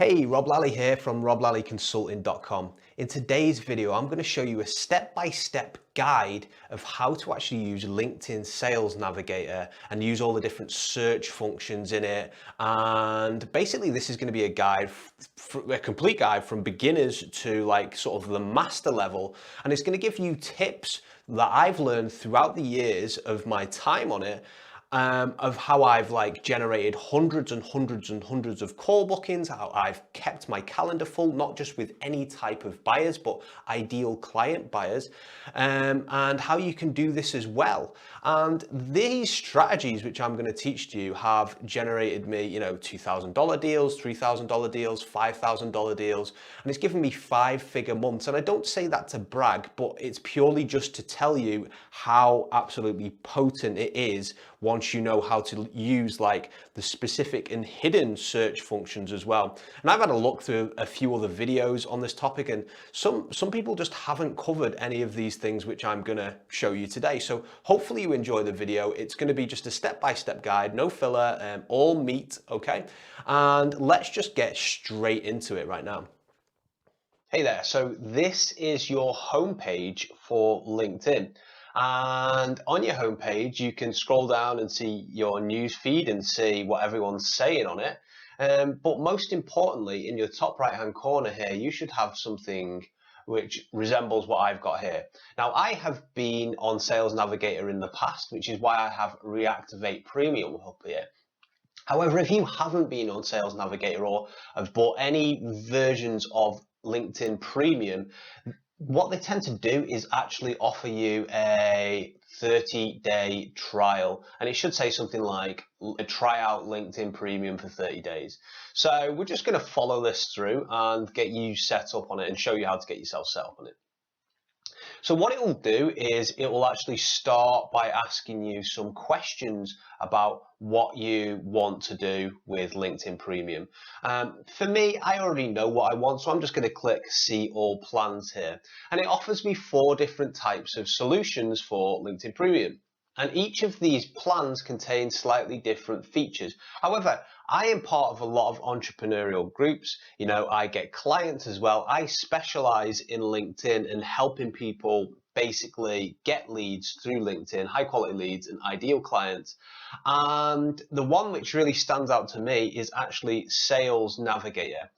Hey, Rob Lally here from roblallyconsulting.com. In today's video, I'm going to show you a step-by-step guide of how to actually use LinkedIn Sales Navigator and use all the different search functions in it. And basically, this is going to be a guide, a complete guide from beginners to like sort of the master level. And it's going to give you tips that I've learned throughout the years of my time on it, of how I've like generated hundreds and hundreds and hundreds of call bookings, how I've kept my calendar full, not just with any type of buyers, but ideal client buyers, and how you can do this as well. And these strategies, which I'm going to teach to you, have generated me, $2,000 deals, $3,000 deals, $5,000 deals, and it's given me 5-figure months. And I don't say that to brag, but it's purely just to tell you how absolutely potent it is once you know how to use like the specific and hidden search functions as well. And I've had a look through a few other videos on this topic, and some people just haven't covered any of these things which I'm gonna show you today. So hopefully you enjoy the video. It's gonna be just a step-by-step guide, no filler, all meat, okay? And let's just get straight into it right now. Hey there, so this is your homepage for LinkedIn. And on your homepage, you can scroll down and see your news feed and see what everyone's saying on it. But most importantly, in your top right-hand corner here, you should have something which resembles what I've got here. Now, I have been on Sales Navigator in the past, which is why I have Reactivate Premium up here. However, if you haven't been on Sales Navigator or have bought any versions of LinkedIn Premium, what they tend to do is actually offer you a 30-day trial, and it should say something like try out LinkedIn Premium for 30 days. So we're just going to follow this through and get you set up on it and show you how to get yourself set up on it. So what it will do is it will actually start by asking you some questions about what you want to do with LinkedIn Premium. For me, I already know what I want, so I'm just going to click See All Plans here. And it offers me 4 different types of solutions for LinkedIn Premium. And each of these plans contains slightly different features. However, I am part of a lot of entrepreneurial groups. I get clients as well. I specialize in LinkedIn and helping people basically get leads through LinkedIn, high quality leads and ideal clients. And the one which really stands out to me is actually Sales Navigator.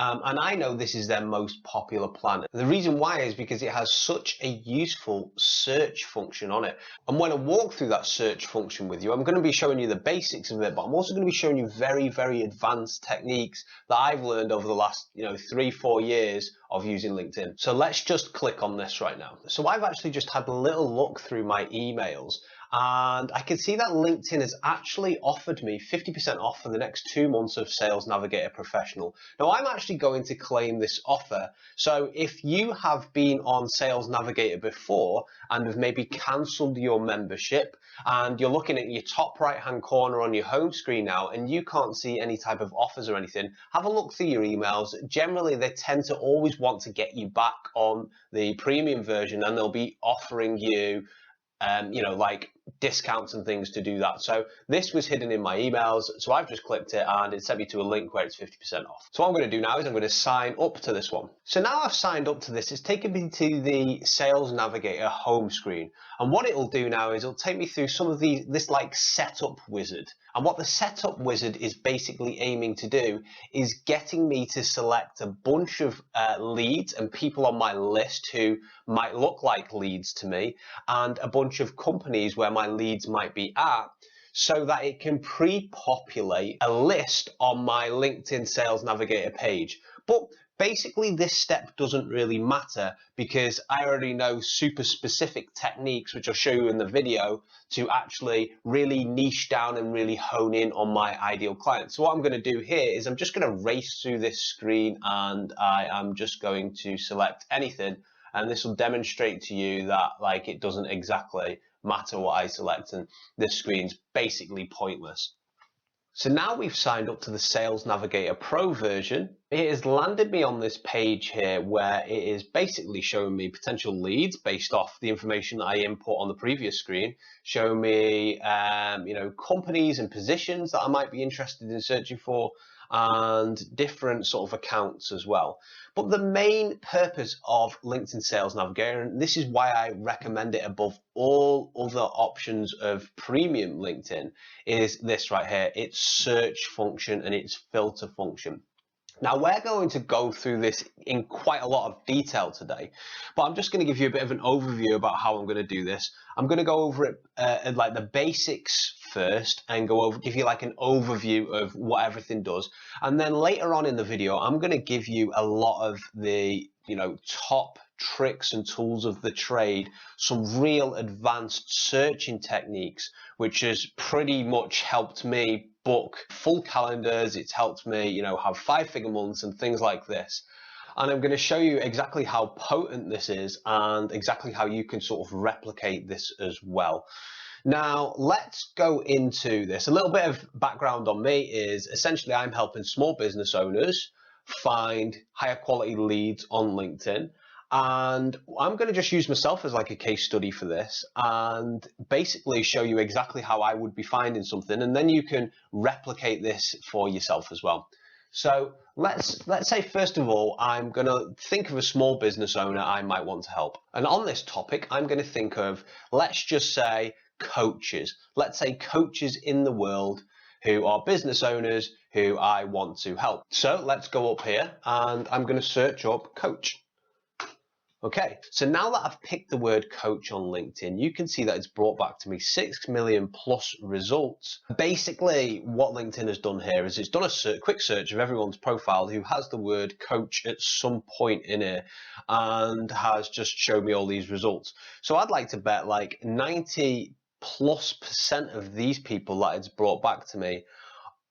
And I know this is their most popular plan. The reason why is because it has such a useful search function on it. And when I walk through that search function with you, I'm going to be showing you the basics of it, but I'm also going to be showing you very, very advanced techniques that I've learned over the last 3-4 years of using LinkedIn. So let's just click on this right now. So I've actually just had a little look through my emails, and I can see that LinkedIn has actually offered me 50% off for the next 2 months of Sales Navigator Professional. Now, I'm actually going to claim this offer. So if you have been on Sales Navigator before and have maybe cancelled your membership, and you're looking at your top right-hand corner on your home screen now, and you can't see any type of offers or anything, have a look through your emails. Generally, they tend to always want to get you back on the premium version, and they'll be offering you like discounts and things to do that. So this was hidden in my emails, so I've just clicked it and it sent me to a link where it's 50% off. So what I'm going to do now is I'm going to sign up to this one. So now I've signed up to this, it's taken me to the Sales Navigator home screen. And what it'll do now is it'll take me through some of this like setup wizard. And what the setup wizard is basically aiming to do is getting me to select a bunch of leads and people on my list who might look like leads to me, and a bunch of companies where my leads might be at, so that it can pre-populate a list on my LinkedIn Sales Navigator page. But basically this step doesn't really matter because I already know super specific techniques, which I'll show you in the video, to actually really niche down and really hone in on my ideal client. So what I'm going to do here is I'm just going to race through this screen, and I am just going to select anything, and this will demonstrate to you that like it doesn't exactly matter what I select, and this screen's basically pointless. So now we've signed up to the Sales Navigator Pro version. It has landed me on this page here where it is basically showing me potential leads based off the information that I input on the previous screen, showing me companies and positions that I might be interested in searching for, and different sort of accounts as well. But the main purpose of LinkedIn Sales Navigator, and this is why I recommend it above all other options of premium LinkedIn, is this right here. Its search function and its filter function. Now, we're going to go through this in quite a lot of detail today, but I'm just going to give you a bit of an overview about how I'm going to do this. I'm going to go over it like the basics first and give you like an overview of what everything does. And then later on in the video, I'm going to give you a lot of the, top tricks and tools of the trade, some real advanced searching techniques, which has pretty much helped me book full calendars. It's helped me, have 5-figure months and things like this. And I'm going to show you exactly how potent this is and exactly how you can sort of replicate this as well. Now, let's go into this. A little bit of background on me is essentially I'm helping small business owners find higher quality leads on LinkedIn. And I'm going to just use myself as like a case study for this and basically show you exactly how I would be finding something. And then you can replicate this for yourself as well. So let's say, first of all, I'm going to think of a small business owner I might want to help. And on this topic, I'm going to think of, let's just say, coaches. Let's say coaches in the world who are business owners who I want to help. So let's go up here and I'm going to search up coach. Okay, so now that I've picked the word coach on LinkedIn, you can see that it's brought back to me 6 million plus results. Basically, what LinkedIn has done here is it's done a quick search of everyone's profile who has the word coach at some point in it and has just showed me all these results. So I'd like to bet like 90+% of these people that it's brought back to me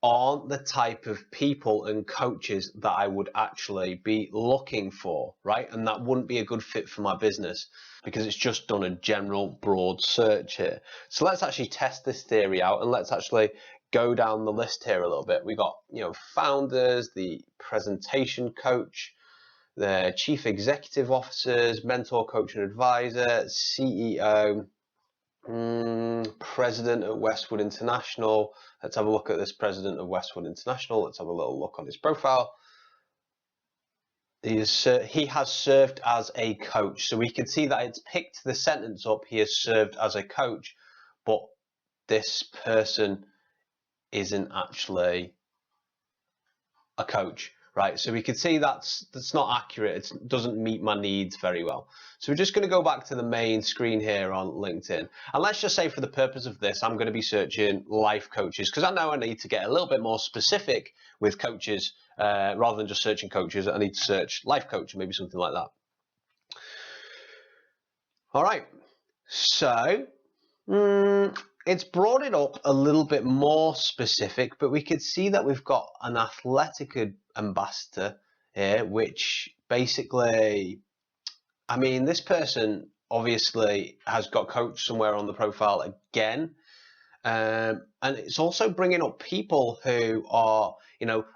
aren't the type of people and coaches that I would actually be looking for, right? And that wouldn't be a good fit for my business because it's just done a general broad search here. So let's actually test this theory out and let's actually go down the list here a little bit. We got, founders, the presentation coach, the chief executive officers, mentor, coach and advisor, CEO, president at Westwood International. Let's have a look at this president of Westwood International. Let's have a little look on his profile. He has served as a coach. So we can see that it's picked the sentence up. He has served as a coach, but this person isn't actually a coach. Right, so we can see that's not accurate. It doesn't meet my needs very well. So we're just going to go back to the main screen here on LinkedIn. And let's just say for the purpose of this, I'm going to be searching life coaches because I know I need to get a little bit more specific with coaches rather than just searching coaches. I need to search life coach, maybe something like that. All right, so it's brought it up a little bit more specific, but we could see that we've got an athletic ambassador here, which basically, this person obviously has got coach somewhere on the profile again. And it's also bringing up people who are,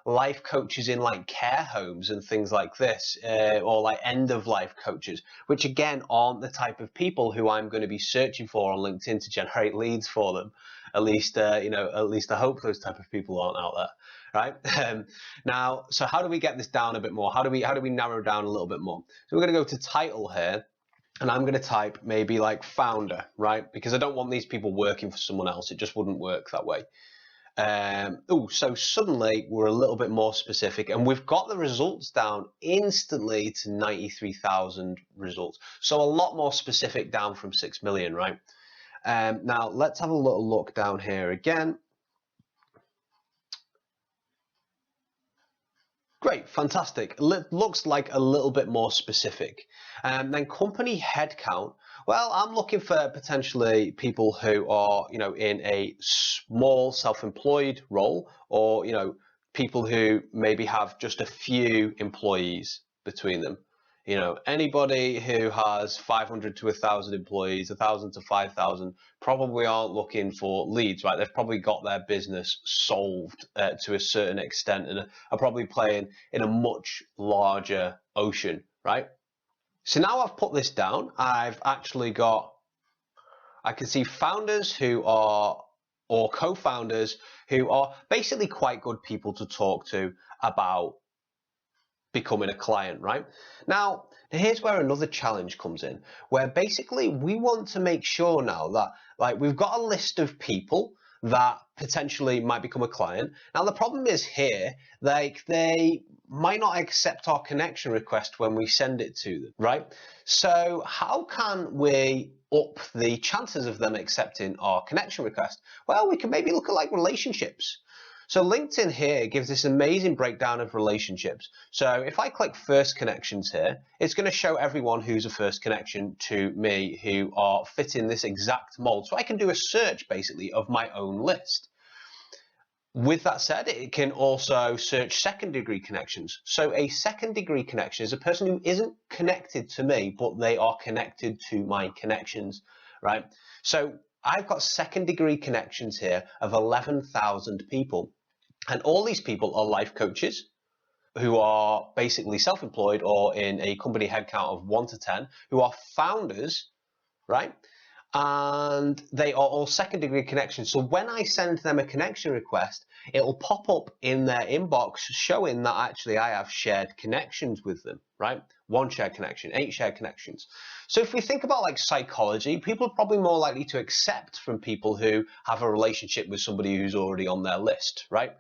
life coaches in like care homes and things like this, or like end of life coaches, which again aren't the type of people who I'm going to be searching for on LinkedIn to generate leads for them. At least, at least I hope those type of people aren't out there. Right. Now, so how do we get this down a bit more? How do we narrow down a little bit more? So we're going to go to title here. And I'm going to type maybe like founder, right? Because I don't want these people working for someone else. It just wouldn't work that way. So suddenly we're a little bit more specific and we've got the results down instantly to 93,000 results. So a lot more specific down from 6 million, right? Now let's have a little look down here again. Great, fantastic. Looks like a little bit more specific. Then company headcount. Well, I'm looking for potentially people who are, in a small self-employed role, or, people who maybe have just a few employees between them. Anybody who has 500 to 1,000 employees, 1,000 to 5,000, probably aren't looking for leads, right? They've probably got their business solved to a certain extent and are probably playing in a much larger ocean, right? So now I've put this down, I've actually got, I can see founders who are or co-founders who are basically quite good people to talk to about becoming a client, right? Now, here's where another challenge comes in, where basically we want to make sure now that like we've got a list of people that potentially might become a client. Now, the problem is here, like they might not accept our connection request when we send it to them, right? So how can we up the chances of them accepting our connection request? Well, we can maybe look at like relationships. So LinkedIn here gives this amazing breakdown of relationships. So if I click first connections here, it's going to show everyone who's a first connection to me who are fitting this exact mold. So I can do a search basically of my own list. With that said, it can also search second degree connections. So a second degree connection is a person who isn't connected to me, but they are connected to my connections, right? So I've got second degree connections here of 11,000 people. And all these people are life coaches who are basically self-employed or in a company headcount of 1 to 10, who are founders, right? And they are all second degree connections. So when I send them a connection request, it'll pop up in their inbox showing that actually I have shared connections with them, right? 1 shared connection, 8 shared connections. So if we think about like psychology, people are probably more likely to accept from people who have a relationship with somebody who's already on their list, right?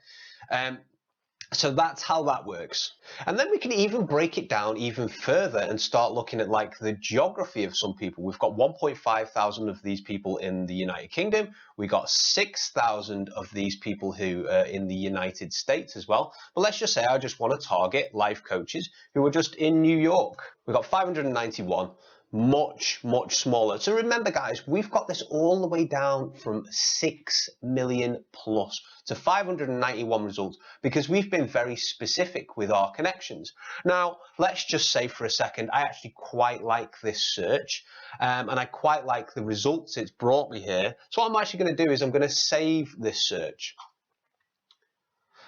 So that's how that works. And then we can even break it down even further and start looking at like the geography of some people. We've got 1.5 thousand of these people in the United Kingdom. We got 6,000 of these people who are in the United States as well. But let's just say I just want to target life coaches who are just in New York. We've got 591. Much smaller. So remember guys, we've got this all the way down from 6 million plus to 591 results because we've been very specific with our connections. Now, let's just say for a second, I actually quite like this search and I quite like the results it's brought me here. So what I'm actually going to do is I'm going to save this search.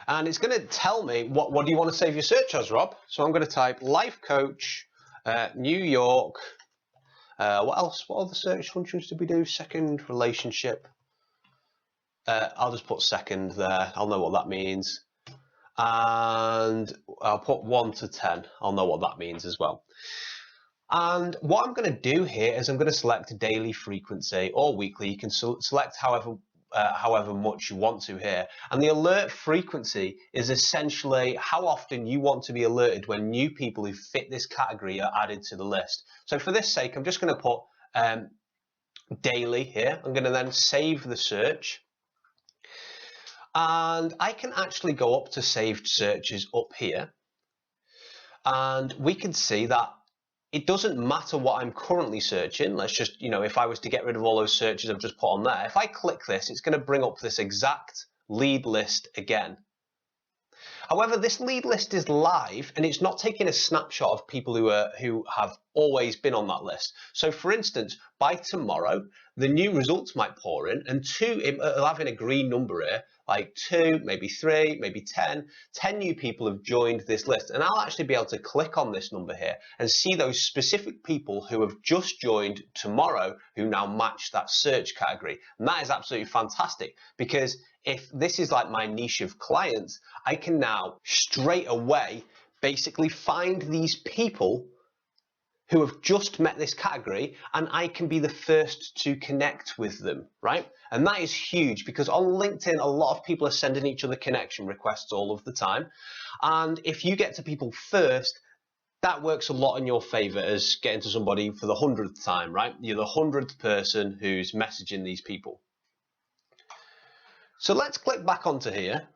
And it's going to tell me, what do you want to save your search as, Rob? So I'm going to type life coach, New York. What else? What other search functions did we do? Second relationship. I'll just put second there. I'll know what that means. And I'll put 1 to 10. I'll know what that means as well. And what I'm going to do here is I'm going to select daily frequency or weekly. You can select however much you want to here. And the alert frequency is essentially how often you want to be alerted when new people who fit this category are added to the list. So for this sake, I'm just going to put daily here. I'm going to then save the search. And I can actually go up to saved searches up here. And we can see that it doesn't matter what I'm currently searching. Let's just, if I was to get rid of all those searches I've just put on there, if I click this, it's going to bring up this exact lead list again. However, this lead list is live and it's not taking a snapshot of people who have always been on that list. So for instance, by tomorrow, the new results might pour in and it'll have in a green number here, like 2, maybe 3, maybe 10 new people have joined this list. And I'll actually be able to click on this number here and see those specific people who have just joined tomorrow who now match that search category. And that is absolutely fantastic because if this is like my niche of clients, I can now straight away basically find these people who have just met this category and I can be the first to connect with them, right? And that is huge because on LinkedIn, a lot of people are sending each other connection requests all of the time. And if you get to people first, that works a lot in your favor as getting to somebody for the 100th time, right? You're the 100th person who's messaging these people. So let's click back onto here.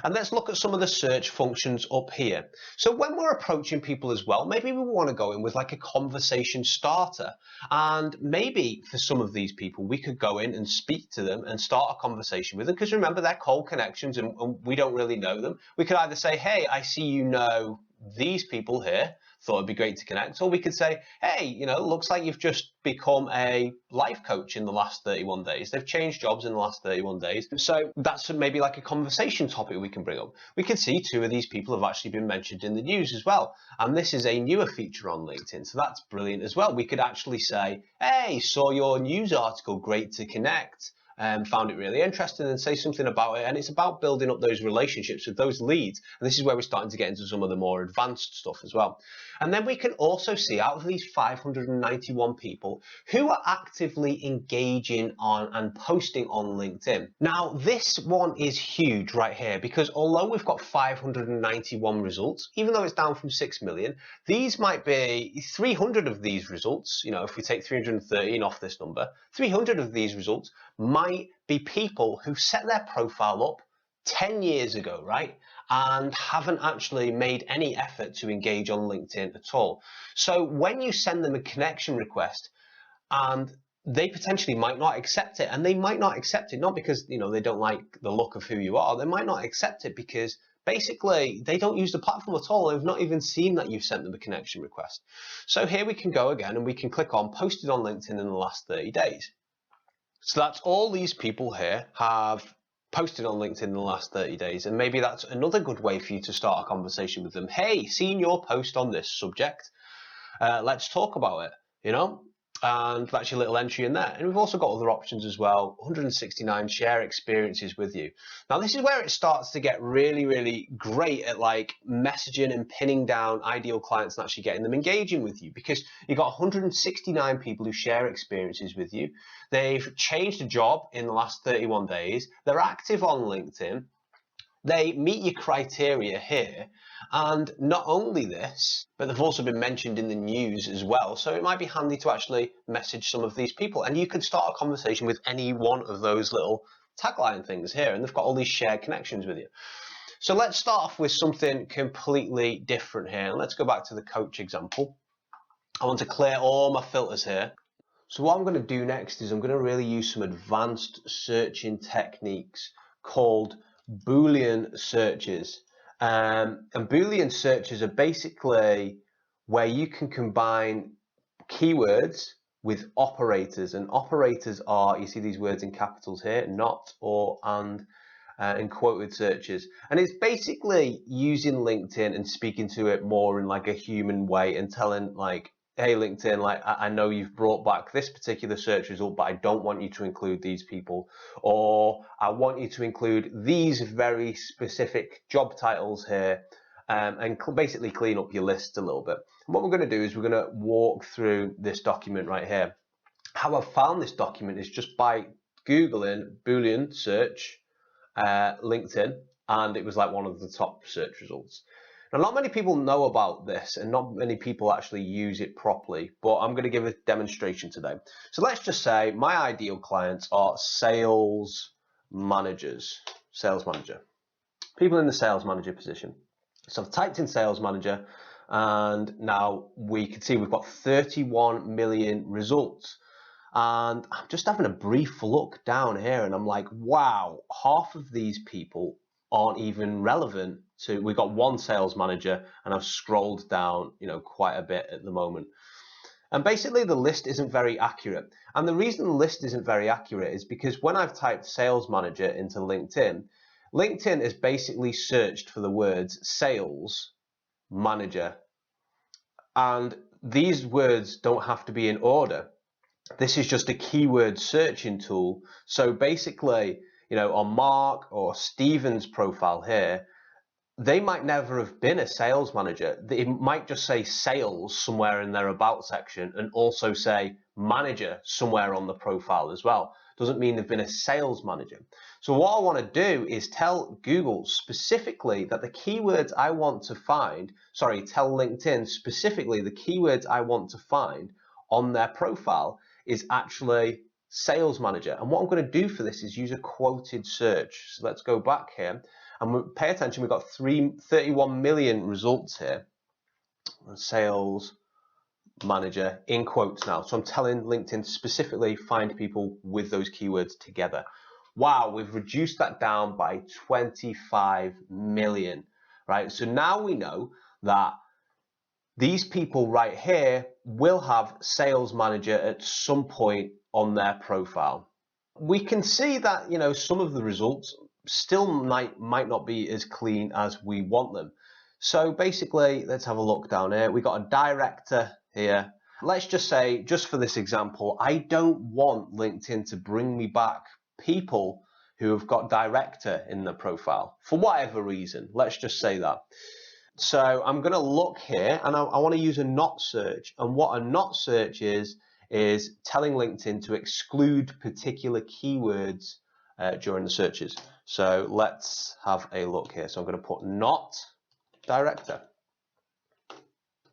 And let's look at some of the search functions up here. So when we're approaching people as well, maybe we want to go in with like a conversation starter. And maybe for some of these people, we could go in and speak to them and start a conversation with them. Because remember, they're cold connections and we don't really know them. We could either say, hey, I see you know these people here. Thought it'd be great to connect. Or we could say, hey, looks like you've just become a life coach in the last 31 days. They've changed jobs in the last 31 days. So that's maybe like a conversation topic we can bring up. We can see 2 of these people have actually been mentioned in the news as well. And this is a newer feature on LinkedIn. So that's brilliant as well. We could actually say, hey, saw your news article, great to connect. found it really interesting and say something about it. And it's about building up those relationships with those leads. And this is where we're starting to get into some of the more advanced stuff as well. And then we can also see out of these 591 people who are actively engaging on and posting on LinkedIn. Now, this one is huge right here, because although we've got 591 results, even though it's down from 6 million, these might be 300 of these results. You know, if we take 313 off this number, 300 of these results might be people who set their profile up 10 years ago, right? And haven't actually made any effort to engage on LinkedIn at all. So when you send them a connection request, and they potentially might not accept it, and they might not accept it not because, you know, they don't like the look of who you are. They might not accept it because basically they don't use the platform at all. They've not even seen that you've sent them a connection request. So here we can go again and we can click on posted on LinkedIn in the last 30 days. So that's all these people here have posted on LinkedIn in the last 30 days. And maybe that's another good way for you to start a conversation with them. Hey, seen your post on this subject. Let's talk about it, you know? And that's your little entry in there. And we've also got other options as well. 169 share experiences with you. Now, this is where it starts to get really, really great at like messaging and pinning down ideal clients and actually getting them engaging with you, because you've got 169 people who share experiences with you. They've changed a job in the last 31 days. They're active on LinkedIn. They meet your criteria here. And not only this, but they've also been mentioned in the news as well. So it might be handy to actually message some of these people. And you can start a conversation with any one of those little tagline things here. And they've got all these shared connections with you. So let's start off with something completely different here. And let's go back to the coach example. I want to clear all my filters here. So what I'm going to do next is I'm going to really use some advanced searching techniques called Boolean searches. And Boolean searches are basically where you can combine keywords with operators, and operators are, you see these words in capitals here, not, or, and in quoted searches. And it's basically using LinkedIn and speaking to it more in like a human way and telling like, hey LinkedIn, like I know you've brought back this particular search result, but I don't want you to include these people, or I want you to include these very specific job titles here, and basically clean up your list a little bit. And what we're going to do is we're going to walk through this document right here. How I found this document is just by Googling Boolean search LinkedIn, and it was like one of the top search results. Now, not many people know about this and not many people actually use it properly, but I'm going to give a demonstration today. So let's just say my ideal clients are sales managers, people in the sales manager position. So I've typed in sales manager, and now we can see we've got 31 million results. And I'm just having a brief look down here and I'm like, wow, half of these people aren't even relevant to, we've got one sales manager, and I've scrolled down, you know, quite a bit at the moment. And basically the list isn't very accurate. And the reason the list isn't very accurate is because when I've typed sales manager into LinkedIn, LinkedIn has basically searched for the words sales manager. And these words don't have to be in order. This is just a keyword searching tool. So basically, you know, on Mark or Steven's profile here, they might never have been a sales manager. It might just say sales somewhere in their about section and also say manager somewhere on the profile as well. Doesn't mean they've been a sales manager. So what I want to do is tell Google specifically that the keywords I want to find, tell LinkedIn specifically the keywords I want to find on their profile is actually sales manager. And what I'm going to do for this is use a quoted search. So let's go back here and pay attention. We've got 31 million results here. Sales manager in quotes now. So I'm telling LinkedIn specifically find people with those keywords together. Wow, we've reduced that down by 25 million, right? So now we know that these people right here will have sales manager at some point on their profile. We can see that, you know, some of the results still might not be as clean as we want them. So basically, let's have a look down here. We got a director here. Let's just say, just for this example, I don't want LinkedIn to bring me back people who have got director in their profile for whatever reason. Let's just say that. So I'm going to look here, and I want to use a not search. And what a not search is telling LinkedIn to exclude particular keywords during the searches. So let's have a look here. So I'm going to put not director.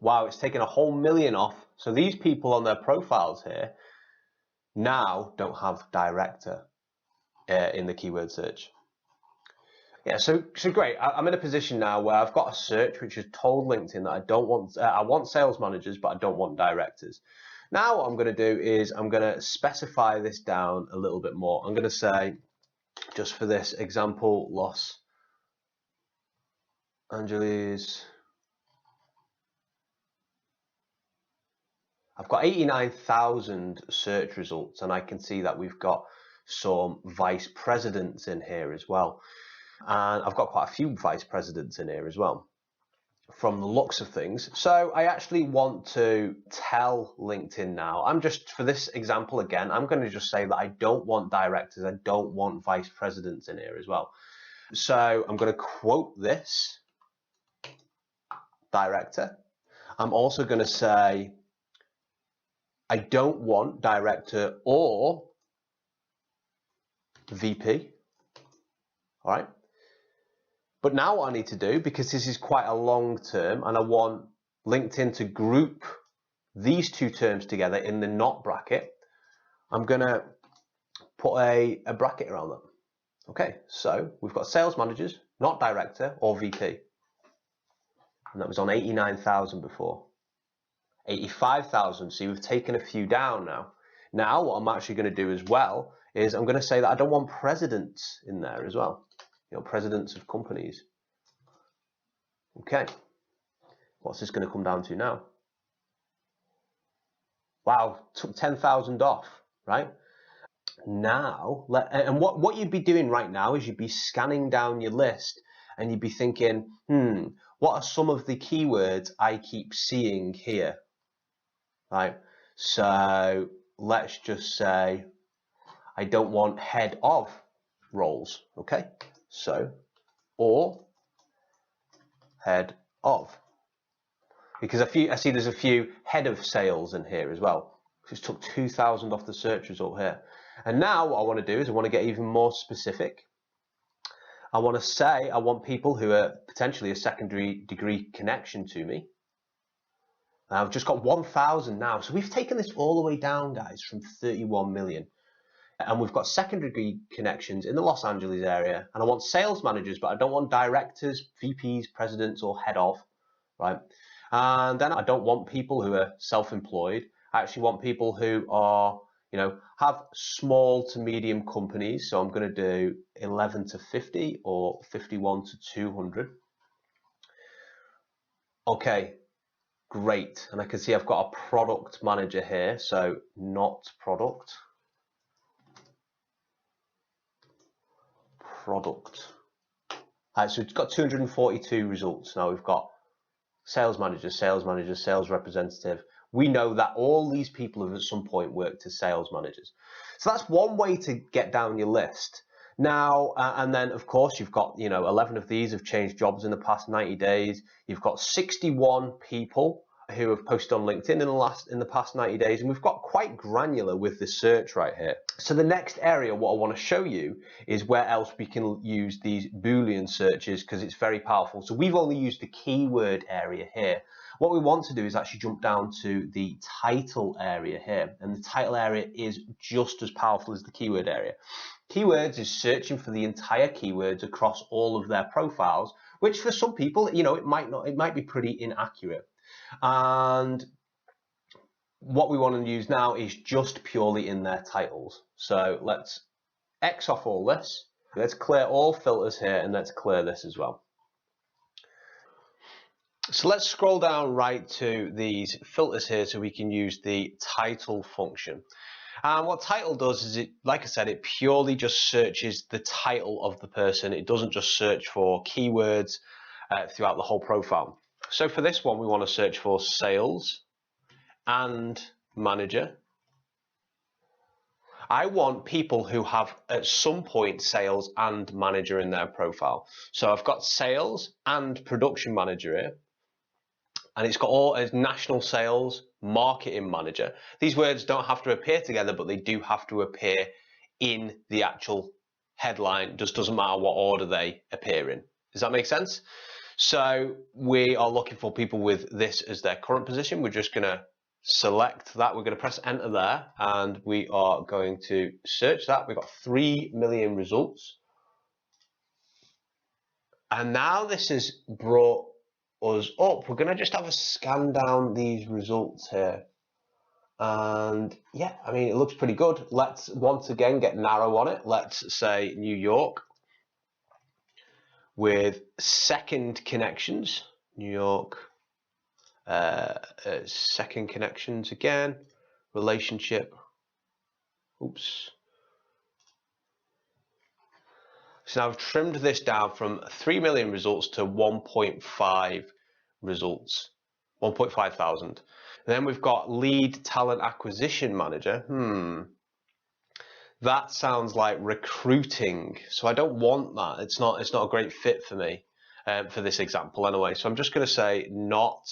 Wow, it's taken a whole million off. So these people on their profiles here now don't have director in the keyword search. Yeah, so great. I'm in a position now where I've got a search which has told LinkedIn that I don't want, I want sales managers, but I don't want directors. Now what I'm going to do is I'm going to specify this down a little bit more. I'm going to say, just for this example, Los Angeles. I've got 89,000 search results, and I can see that we've got some vice presidents in here as well. And I've got quite a few vice presidents in here as well, from the looks of things. So I actually want to tell LinkedIn now, I'm just, for this example again, I'm going to just say that I don't want directors, I don't want vice presidents in here as well. So I'm going to quote this, director. I'm also going to say, I don't want director or VP, all right? But now what I need to do, because this is quite a long term and I want LinkedIn to group these two terms together in the not bracket, I'm going to put a bracket around them. Okay, so we've got sales managers, not director or VP. And that was on 89,000 before. 85,000, so we've taken a few down now. Now what I'm actually going to do as well is I'm going to say that I don't want presidents in there as well. You know, presidents of companies. Okay, what's this going to come down to now? Wow, took 10,000 off, right? Now, and what you'd be doing right now is you'd be scanning down your list and you'd be thinking, what are some of the keywords I keep seeing here? Right, so let's just say I don't want head of roles, okay? So, or head of, because I see there's a few head of sales in here as well. Just took 2,000 off the search result here. And now what I want to do is I want to get even more specific. I want to say I want people who are potentially a secondary degree connection to me. I've just got 1,000 now. So we've taken this all the way down, guys, from 31 million. And we've got secondary degree connections in the Los Angeles area. And I want sales managers, but I don't want directors, VPs, presidents, or head of, right? And then I don't want people who are self-employed. I actually want people who are, you know, have small to medium companies. So I'm going to do 11 to 50 or 51 to 200. Okay. Great, and I can see I've got a product manager here, so not product. Product. All right, so it's got 242 results. Now we've got sales manager, sales representative. We know that all these people have at some point worked as sales managers. So that's one way to get down your list. Now, and then of course you've got, you know, 11 of these have changed jobs in the past 90 days. You've got 61 people who have posted on LinkedIn in the past 90 days, and we've got quite granular with this search right here. So the next area, what I want to show you is where else we can use these Boolean searches, because it's very powerful. So we've only used the keyword area here. What we want to do is actually jump down to the title area here, and the title area is just as powerful as the keyword area. Keywords is searching for the entire keywords across all of their profiles, which for some people, you know, it might be pretty inaccurate. And what we want to use now is just purely in their titles. So let's X off all this. Let's clear all filters here, and let's clear this as well. So let's scroll down right to these filters here so we can use the title function. And what title does is, it, like I said, it purely just searches the title of the person. It doesn't just search for keywords throughout the whole profile. So for this one, we want to search for sales and manager. I want people who have at some point sales and manager in their profile. So I've got sales and production manager here, and it's got all as national sales marketing manager. These words don't have to appear together, but they do have to appear in the actual headline. Just doesn't matter what order they appear in. Does that make sense? So we are looking for people with this as their current position. We're just going to select that. We're going to press enter there, and we are going to search that. We've got 3 million results. And now this has brought us up. We're going to just have a scan down these results here. And yeah, I mean, it looks pretty good. Let's once again get narrow on it. Let's say New York with second connections. New York, second connections again, relationship. Oops. So now I've trimmed this down from 3 million results to 1.5 results, 1.5 thousand. Then we've got lead talent acquisition manager. That sounds like recruiting. So I don't want that. It's not a great fit for me for this example anyway. So I'm just going to say not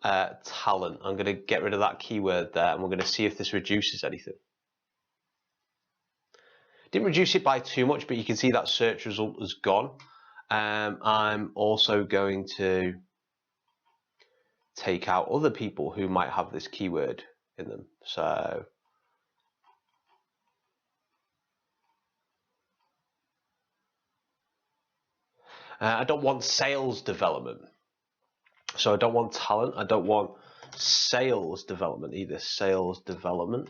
talent. I'm going to get rid of that keyword there, and we're going to see if this reduces anything. Didn't reduce it by too much, but you can see that search result has gone. I'm also going to take out other people who might have this keyword in them. So I don't want sales development. So I don't want talent. I don't want sales development either. Sales development.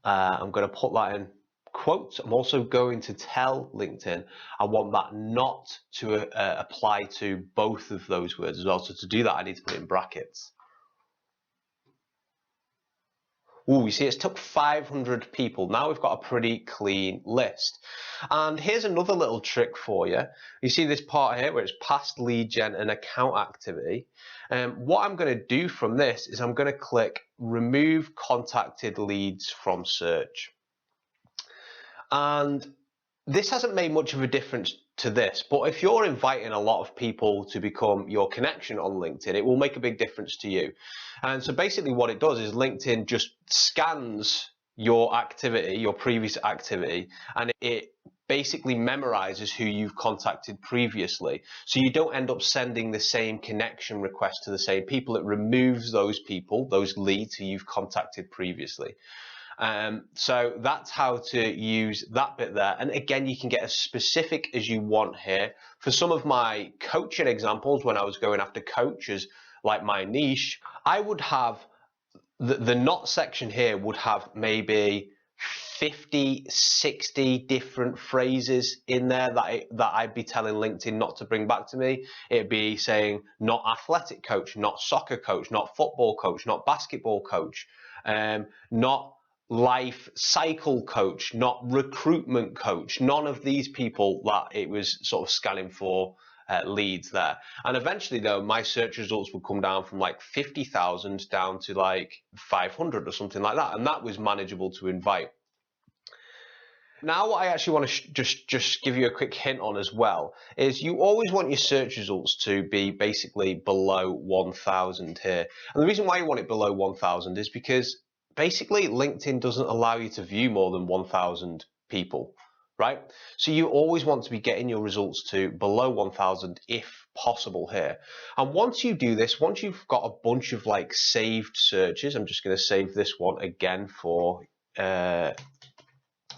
I'm going to put that in quotes. I'm also going to tell LinkedIn I want that not to apply to both of those words as well. So to do that, I need to put it in brackets. Ooh, you see, it's took 500 people. Now we've got a pretty clean list. And here's another little trick for you. You see this part here where it's past lead gen and account activity. What I'm going to do from this is I'm going to click remove contacted leads from search. And this hasn't made much of a difference to this, but if you're inviting a lot of people to become your connection on LinkedIn, it will make a big difference to you. And so basically what it does is LinkedIn just scans your activity, your previous activity, and it basically memorizes who you've contacted previously. So you don't end up sending the same connection request to the same people. It removes those people, those leads who you've contacted previously. So that's how to use that bit there. And again, you can get as specific as you want here. For some of my coaching examples, when I was going after coaches, like my niche, I would have the not section here would have maybe 50, 60 different phrases in there that I'd be telling LinkedIn not to bring back to me. It'd be saying not athletic coach, not soccer coach, not football coach, not basketball coach, not life cycle coach, not recruitment coach. None of these people that it was sort of scanning for leads there. And eventually though, my search results would come down from like 50,000 down to like 500 or something like that. And that was manageable to invite. Now what I actually want to just give you a quick hint on as well is you always want your search results to be basically below 1,000 here. And the reason why you want it below 1,000 is because basically LinkedIn doesn't allow you to view more than 1,000 people, right? So you always want to be getting your results to below 1,000 if possible here. And once you do this, once you've got a bunch of like saved searches, I'm just going to save this one again for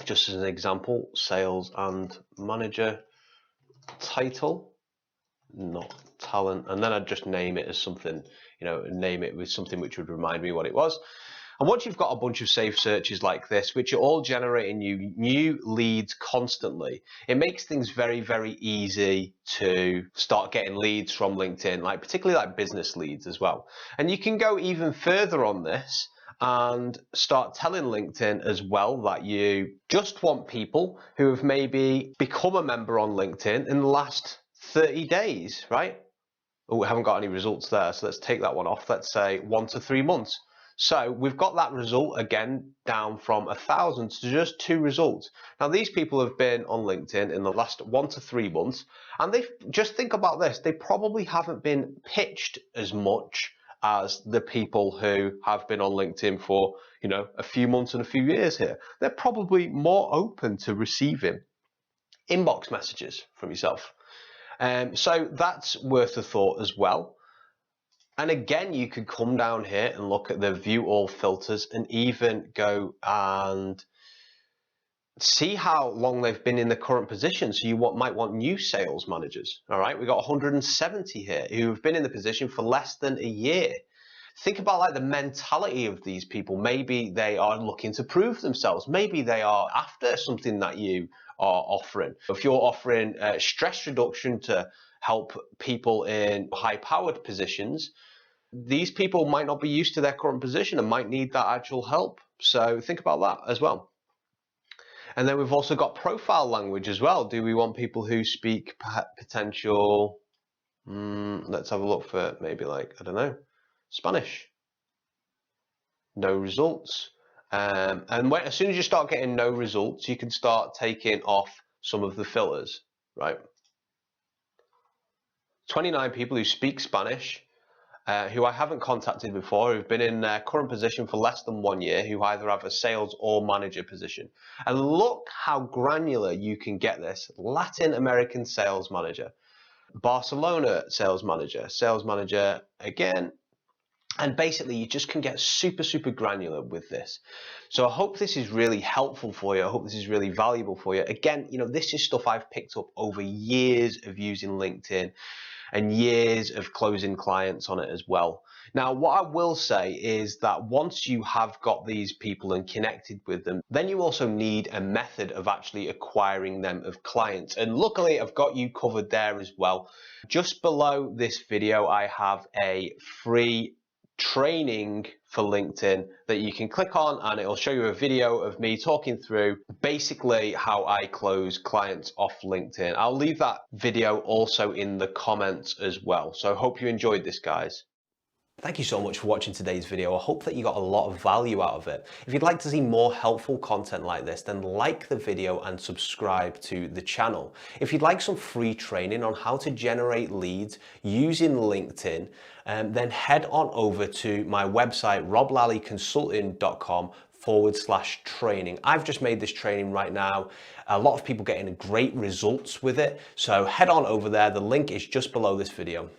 just as an example, sales and manager title, not talent. And then I'd just name it as something, name it with something which would remind me what it was. And once you've got a bunch of saved searches like this, which are all generating you new leads constantly, it makes things very, very easy to start getting leads from LinkedIn, like particularly like business leads as well. And you can go even further on this and start telling LinkedIn as well that you just want people who have maybe become a member on LinkedIn in the last 30 days, right? Oh, we haven't got any results there, so let's take that one off. Let's say 1 to 3 months. So we've got that result again down from 1,000 to just 2 results. Now these people have been on LinkedIn in the last 1 to 3 months, and they just think about this, they probably haven't been pitched as much as the people who have been on LinkedIn for, a few months and a few years here. They're probably more open to receiving inbox messages from yourself. So that's worth a thought as well. And again, you could come down here and look at the view all filters and even go and see how long they've been in the current position. So you might want new sales managers. All right, we got 170 here who have been in the position for less than a year. Think about like the mentality of these people. Maybe they are looking to prove themselves. Maybe they are after something that you are offering. If you're offering stress reduction to help people in high-powered positions, these people might not be used to their current position and might need that actual help. So think about that as well. And then we've also got profile language as well. Do we want people who speak potential, let's have a look for maybe like, I don't know, Spanish. No results. And as soon as you start getting no results, you can start taking off some of the fillers, right? 29 people who speak Spanish, who I haven't contacted before, who've been in their current position for less than 1 year, who either have a sales or manager position. And look how granular you can get this. Latin American sales manager, Barcelona sales manager again. And basically you just can get super, super granular with this. So I hope this is really helpful for you. I hope this is really valuable for you. Again, this is stuff I've picked up over years of using LinkedIn and years of closing clients on it as well. Now, what I will say is that once you have got these people and connected with them, then you also need a method of actually acquiring them of clients. And luckily, I've got you covered there as well. Just below this video, I have a free training for LinkedIn that you can click on, and it'll show you a video of me talking through basically how I close clients off LinkedIn. I'll leave that video also in the comments as well. So hope you enjoyed this, guys. Thank you so much for watching today's video. I hope that you got a lot of value out of it. If you'd like to see more helpful content like this, then like the video and subscribe to the channel. If you'd like some free training on how to generate leads using LinkedIn, then head on over to my website, roblallyconsulting.com/training. I've just made this training right now. A lot of people getting great results with it. So head on over there. The link is just below this video.